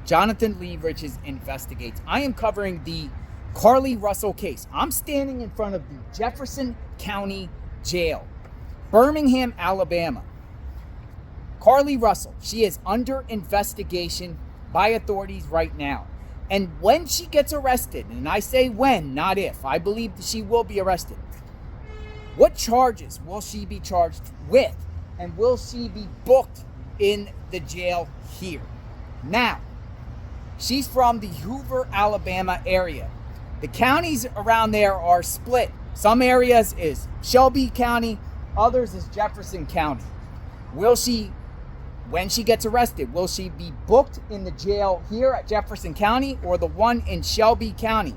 Jonathan Lee Riches Investigates. I am covering the Carlee Russell case. I'm standing in front of the Jefferson County Jail, Birmingham, Alabama. Carlee Russell, she is under investigation by authorities right now. And when she gets arrested, and I say when, not if, I believe that she will be arrested. What charges will she be charged with? And will she be booked in the jail here? Now, she's from the Hoover, Alabama area. The counties around there are split. Some areas is Shelby County, others is Jefferson County. Will she, when she gets arrested, will she be booked in the jail here at Jefferson County or the one in Shelby County?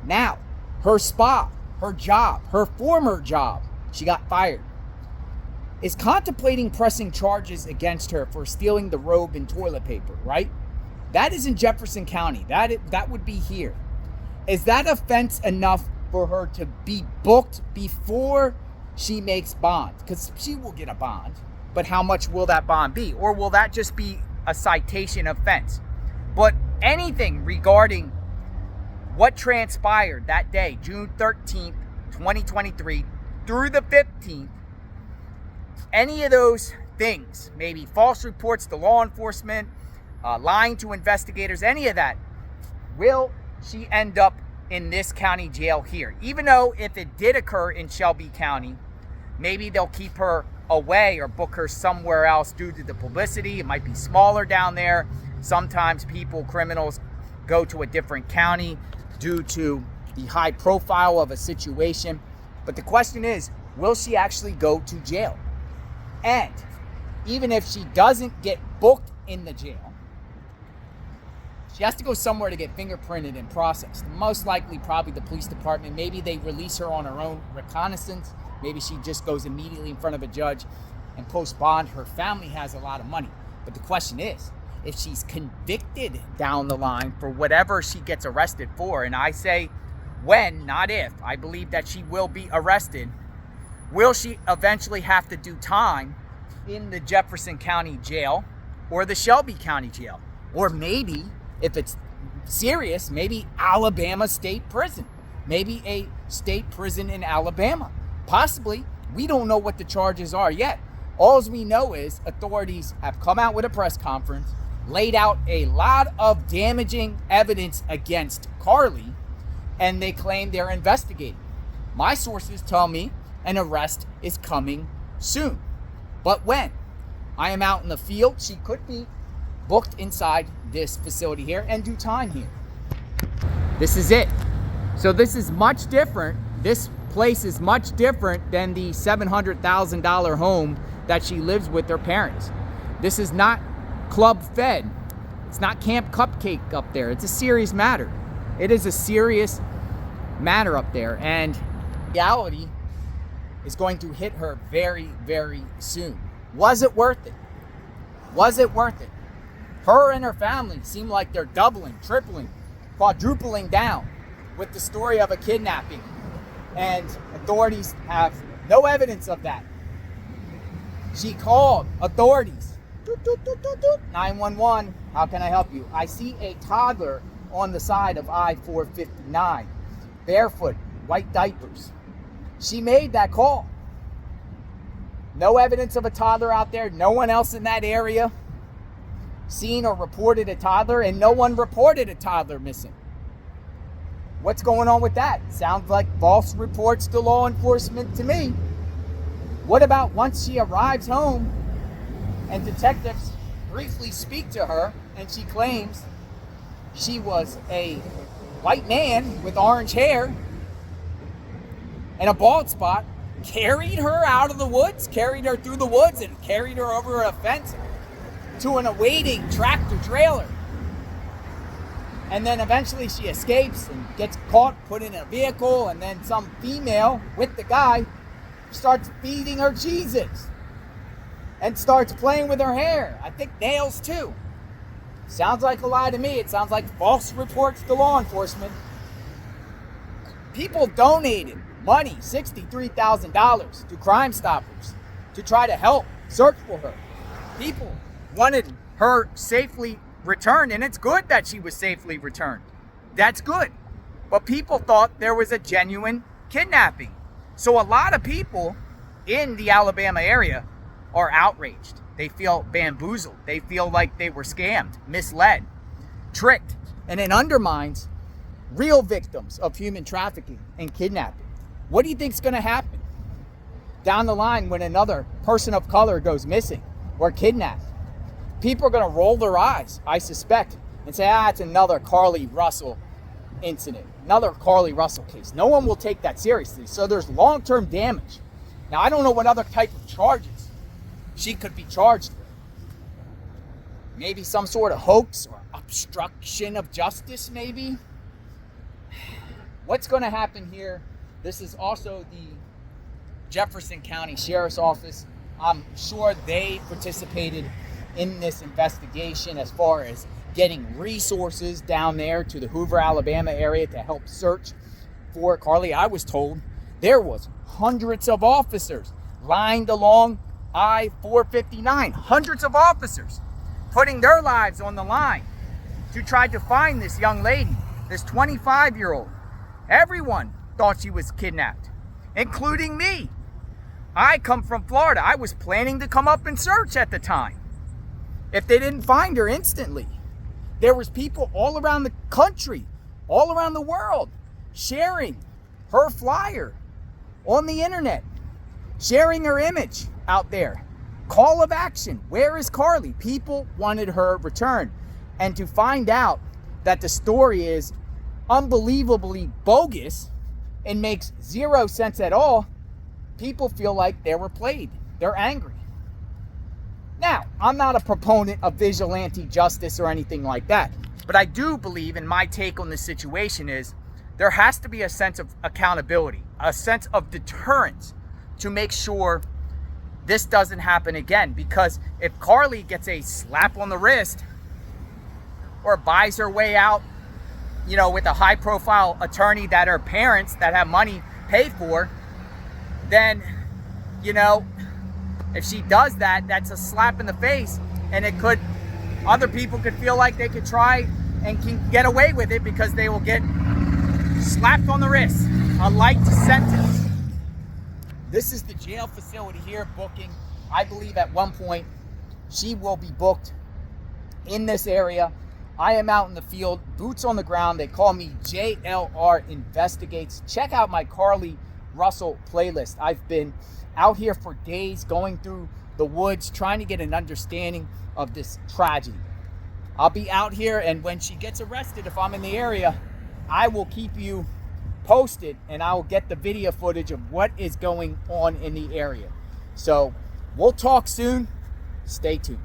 Now, her spot, her job, her former job, she got fired, is contemplating pressing charges against her for stealing the robe and toilet paper, right? That is in Jefferson County. That would be here. Is that offense enough for her to be booked before she makes bond? Because she will get a bond, but how much will that bond be? Or will that just be a citation offense? But anything regarding what transpired that day, June 13th, 2023, through the 15th, any of those things, maybe false reports to law enforcement, lying to investigators, any of that, will she end up in this county jail here? Even though if it did occur in Shelby County, maybe they'll keep her away or book her somewhere else due to the publicity. It might be smaller down there. Sometimes criminals go to a different county due to the high profile of a situation. But the question is, will she actually go to jail? And even if she doesn't get booked in the jail, she has to go somewhere to get fingerprinted and processed. Most likely, probably the police department. Maybe they release her on her own reconnaissance. Maybe she just goes immediately in front of a judge and post bond. Her family has a lot of money. But the question is, if she's convicted down the line for whatever she gets arrested for, and I say when, not if, I believe that she will be arrested, will she eventually have to do time in the Jefferson County jail or the Shelby County jail? Or maybe, if it's serious, maybe Alabama State Prison. Maybe a state prison in Alabama. Possibly. We don't know what the charges are yet. All we know is authorities have come out with a press conference, laid out a lot of damaging evidence against Carlee, and they claim they're investigating. My sources tell me an arrest is coming soon. But when? I am out in the field. She could be booked inside this facility here and do time here. This is it. So this is much different. This place is much different than the $700,000 home that she lives with her parents. This is not Club Fed. It's not Camp Cupcake up there. It's a serious matter. It is a serious matter up there, and reality is going to hit her very, very soon. Was it worth it? Was it worth it? Her and her family seem like they're doubling, tripling, quadrupling down with the story of a kidnapping, and authorities have no evidence of that. She called authorities. 911, how can I help you? I see a toddler on the side of I-459, barefoot, white diapers. She made that call. No evidence of a toddler out there. No one else in that area seen or reported a toddler, and no one reported a toddler missing. What's going on with that? Sounds like false reports to law enforcement to me. What about once she arrives home and detectives briefly speak to her and she claims she was a white man with orange hair and a bald spot, carried her out of the woods, carried her through the woods, and carried her over a fence to an awaiting tractor trailer. And then eventually she escapes and gets caught, put in a vehicle, and then some female with the guy starts feeding her Cheez-Its and starts playing with her hair. I think nails too. Sounds like a lie to me. It sounds like false reports to law enforcement. People donated money, $63,000, to Crime Stoppers to try to help search for her. People wanted her safely returned, and it's good that she was safely returned. That's good. But people thought there was a genuine kidnapping. So a lot of people in the Alabama area are outraged. They feel bamboozled. They feel like they were scammed, misled, tricked, and it undermines real victims of human trafficking and kidnapping. What do you think is going to happen down the line when another person of color goes missing or kidnapped? People are going to roll their eyes, I suspect, and say, it's another Carlee Russell incident, another Carlee Russell case. No one will take that seriously. So there's long-term damage. Now, I don't know what other type of charges she could be charged with. Maybe some sort of hoax or obstruction of justice, maybe. What's going to happen here? This is also the Jefferson County Sheriff's Office. I'm sure they participated in this investigation as far as getting resources down there to the Hoover, Alabama area to help search for Carlee. I was told there was hundreds of officers lined along I-459, hundreds of officers putting their lives on the line to try to find this young lady, this 25-year-old. Everyone thought she was kidnapped, including me. I come from Florida. I was planning to come up and search at the time if they didn't find her instantly. There was people all around the country, all around the world, sharing her flyer on the internet, sharing her image out there. Call of action. Where is Carlee? People wanted her returned. And to find out that the story is unbelievably bogus and makes zero sense at all, people feel like they were played. They're angry. Now, I'm not a proponent of vigilante justice or anything like that, but I do believe, and my take on this situation is, there has to be a sense of accountability, a sense of deterrence to make sure this doesn't happen again. Because if Carlee gets a slap on the wrist or buys her way out, with a high-profile attorney that her parents that have money pay for, then, if she does that, that's a slap in the face, and other people could feel like they could try and can get away with it because they will get slapped on the wrist, a light sentence. This is the jail facility here booking. I believe at one point she will be booked in this area. I am out in the field, boots on the ground. They call me JLR Investigates. Check out my Carlee Russell playlist. I've been out here for days going through the woods trying to get an understanding of this tragedy. I'll be out here, and when she gets arrested, if I'm in the area, I will keep you posted, and I will get the video footage of what is going on in the area. So we'll talk soon. Stay tuned.